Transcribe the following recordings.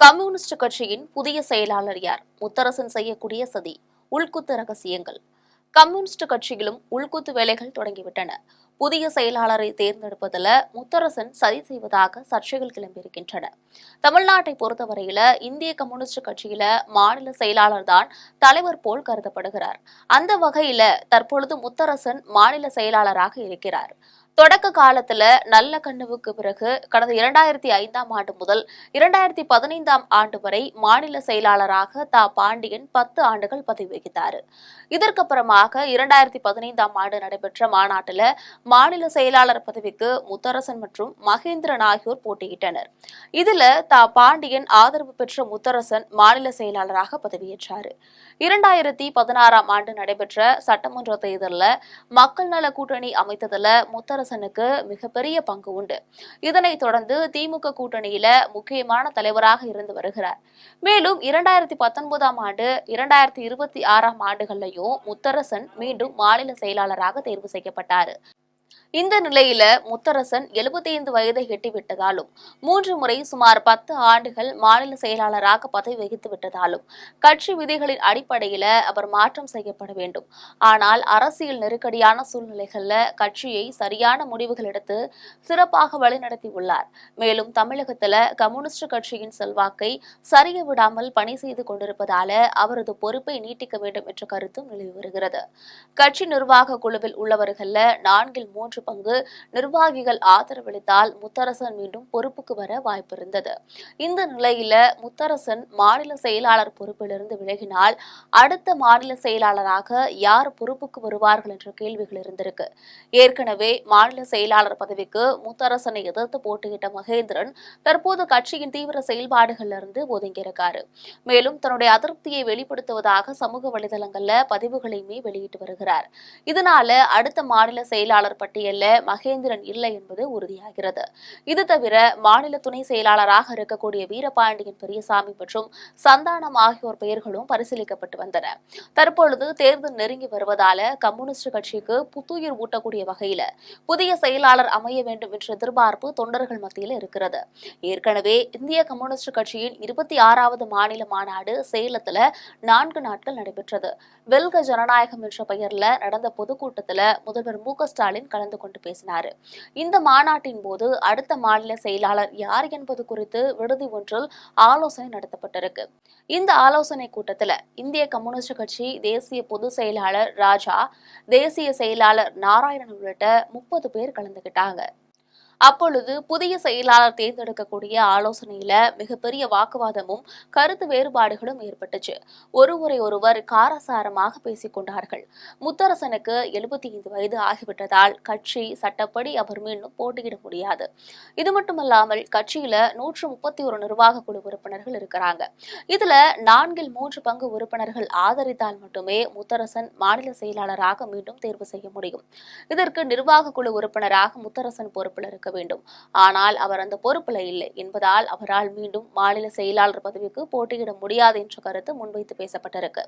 Communist கட்சியின் புதிய செயலாளர் யார்? முத்தரசன் செய்யக்கூடிய சதி, உள்குத்து ரகசியங்கள். கம்யூனிஸ்ட் கட்சியிலும் உள்குத்து வேலைகள் தொடங்கிவிட்டன. புதிய செயலாளரை தேர்ந்தெடுப்பதில் முத்தரசன் சதி செய்வதாக சர்ச்சைகள் கிளம்பியிருக்கின்றன. தமிழ்நாட்டை பொறுத்தவரையில இந்திய கம்யூனிஸ்ட் கட்சியில மாநில செயலாளர் தான் தலைவர் போல் கருதப்படுகிறார். அந்த வகையில தற்பொழுது முத்தரசன் மாநில செயலாளராக இருக்கிறார். தொடக்க காலத்துல நல்ல கண்ணுவுக்கு பிறகு கடந்த 2005ஆம் ஆண்டு முதல் 2015ஆம் ஆண்டு வரை மாநில செயலாளராக பாண்டியன் 10 ஆண்டுகள் பதவி வகித்தார். இதற்கப்புறமாக 2015ஆம் ஆண்டு நடைபெற்ற மாநாட்டில் மாநில செயலாளர் பதவிக்கு முத்தரசன் மற்றும் மகேந்திரன் ஆகியோர் போட்டியிட்டனர். இதுல பாண்டியன் ஆதரவு பெற்ற முத்தரசன் மாநில செயலாளராக பதவியேற்றார். 2016ஆம் ஆண்டு நடைபெற்ற சட்டமன்ற தேர்தலில் மக்கள் நல கூட்டணி அமைத்ததுல முத்தரசனுக்கு மிகப்பெரிய பங்கு உண்டு. இதனைத் தொடர்ந்து திமுக கூட்டணியில முக்கியமான தலைவராக இருந்து வருகிறார். மேலும் 2019ஆம் ஆண்டு 2026ஆம் ஆண்டுகள்லையும் முத்தரசன் மீண்டும் மாநில செயலாளராக தேர்வு செய்யப்பட்டார். இந்த நிலையில முத்தரசன் 75 வயதை எட்டிவிட்டதாலும் 3 முறை சுமார் 10 ஆண்டுகள் மாநில செயலாளராக பதவி வகித்து விட்டதாலும் கட்சி விதிகளின் அடிப்படையில அவர் மாற்றம் செய்யப்பட வேண்டும். ஆனால் அரசியல் நெருக்கடியான சூழ்நிலைகள்ல கட்சியை சரியான முடிவுகள் எடுத்து சிறப்பாக வழிநடத்தி உள்ளார். மேலும் தமிழகத்துல கம்யூனிஸ்ட் கட்சியின் செல்வாக்கை சரிய விடாமல் பணி செய்து கொண்டிருப்பதால அவரது பொறுப்பை நீட்டிக்க வேண்டும் என்ற கருத்தும் நிலவி வருகிறது. கட்சி நிர்வாக குழுவில் உள்ளவர்கள 4/3 பங்கு நிர்வாகிகள் ஆதரவளித்தால் முத்தரசன் மீண்டும் பொறுப்புக்கு வர வாய்ப்பிருந்தது. இந்த நிலையில முத்தரசன் மாநில செயலாளர் பொறுப்பிலிருந்து விலகினால் அடுத்த மாநில செயலாளராக யார் பொறுப்புக்கு வருவார்கள் என்ற கேள்விகள் இருந்திருக்கு. ஏற்கனவே மாநில செயலாளர் பதவிக்கு முத்தரசனை எதிர்த்து போட்டியிட்ட மகேந்திரன் தற்போது கட்சியின் தீவிர செயல்பாடுகளிலிருந்து ஒதுங்கியிருக்காரு. மேலும் தன்னுடைய அதிருப்தியை வெளிப்படுத்துவதாக சமூக வலைதளங்கள்ல பதிவுகளையுமே வெளியிட்டு வருகிறார். இதனால அடுத்த மாநில செயலாளர் பட்டியல் மகேந்திரன் இல்லை என்பது உறுதியாகிறது. இது தவிர மாநில துணை செயலாளராக இருக்கக்கூடிய வீரபாண்டியன் பெரியசாமி மற்றும் சந்தானம் ஆகியோர் பெயர்களும் பரிசீலிக்கப்பட்டு வந்தன. தற்பொழுது தேர்தல் நெருங்கி வருவதால கம்யூனிஸ்ட் கட்சிக்கு புத்துயிர் ஊட்டக்கூடிய வகையில புதிய செயலாளர் அமைய வேண்டும் என்ற எதிர்பார்ப்பு தொண்டர்கள் மத்தியில் இருக்கிறது. ஏற்கனவே இந்திய கம்யூனிஸ்ட் கட்சியின் 26வது மாநில மாநாடு சேலத்துல 4 நாட்கள் நடைபெற்றது. வெல்க ஜனநாயகம் என்ற பெயர்ல நடந்த பொதுக்கூட்டத்தில் முதல்வர் மு க ஸ்டாலின் கலந்து கொண்டு பேசினார். இந்த மாநாட்டின் போது அடுத்த மாநில செயலாளர் யார் என்பது குறித்து விடுதி ஒன்றில் ஆலோசனை நடத்தப்பட்டிருக்கு. இந்த ஆலோசனை கூட்டத்தில் இந்திய கம்யூனிஸ்ட் கட்சி தேசிய பொதுச் செயலாளர் ராஜா, தேசிய செயலாளர் நாராயணன் உள்ளிட்ட 30 பேர் கலந்துகிட்டாங்க. அப்பொழுது புதிய செயலாளர் தேர்ந்தெடுக்கக்கூடிய ஆலோசனையில மிகப்பெரிய வாக்குவாதமும் கருத்து வேறுபாடுகளும் ஏற்பட்டுச்சு. ஒருவர் காரசாரமாக பேசிக் கொண்டார்கள். முத்தரசனுக்கு 75 வயது ஆகிவிட்டதால் கட்சி சட்டப்படி அவர் மீண்டும் போட்டியிட முடியாது. இது மட்டுமல்லாமல் கட்சியில 131 நிர்வாக குழு உறுப்பினர்கள் இருக்கிறாங்க. இதுல 4/3 பங்கு உறுப்பினர்கள் ஆதரித்தால் மட்டுமே முத்தரசன் மாநில செயலாளராக மீண்டும் தேர்வு செய்ய முடியும். இதற்கு நிர்வாக குழு உறுப்பினராக முத்தரசன் பொறுப்பில் இருக்க வேண்டும். ஆனால் அவர் அந்த பொறுப்புல இல்லை என்பதால் அவரால் மீண்டும் மாநில செயலாளர் பதவிக்கு போட்டியிட முடியாது என்ற கருத்து முன்வைத்து பேசப்பட்டிருக்கு.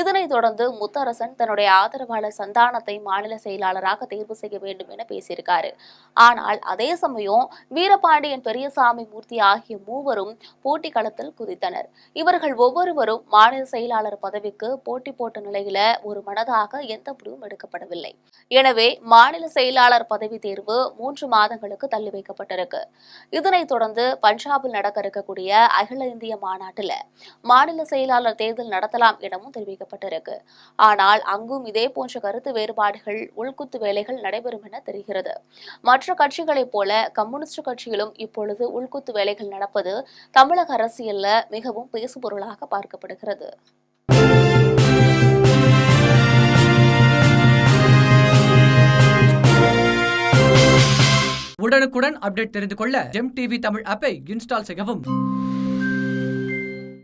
இதனைத் தொடர்ந்து முத்தரசன் தன்னுடைய ஆதரவாளர் சந்தானத்தை மாநில செயலாளராக தேர்வு செய்ய வேண்டும் என பேசியிருக்காரு. ஆனால் அதே சமயம் வீரபாண்டியன் பெரியசாமி மூர்த்தி ஆகிய மூவரும் போட்டி களத்தில் குதித்தனர். இவர்கள் ஒவ்வொருவரும் மாநில செயலாளர் பதவிக்கு போட்டி போட்ட நிலையில ஒரு மனதாக எந்த முடிவும் எடுக்கப்படவில்லை. எனவே மாநில செயலாளர் பதவி தேர்வு 3 மாதங்களுக்கு தள்ளி வைக்கப்பட்டிருக்கு. இதனைத் தொடர்ந்து பஞ்சாபில் நடக்க இருக்கக்கூடிய அகில இந்திய மாநாட்டில் மாநில செயலாளர் தேர்தல் நடத்தலாம் எனவும் தெரிவிக்கப்பட்டிருக்கு. ஆனால் அங்கும் இதே போன்ற கருத்து வேறுபாடுகள், உள்குத்து வேலைகள் நடைபெறும் என தெரிகிறது. மற்ற கட்சிகளைப் போல கம்யூனிஸ்ட் கட்சியிலும் இப்பொழுது உள்குத்து வேலைகள் நடப்பது தமிழக அரசியல்ல மிகவும் பேசுபொருளாக பார்க்கப்படுகிறது. உடனுக்குடன் அப்டேட் தெரிந்து கொள்ள ஜெம் டிவி தமிழ் ஆப்பை இன்ஸ்டால் செய்யவும்.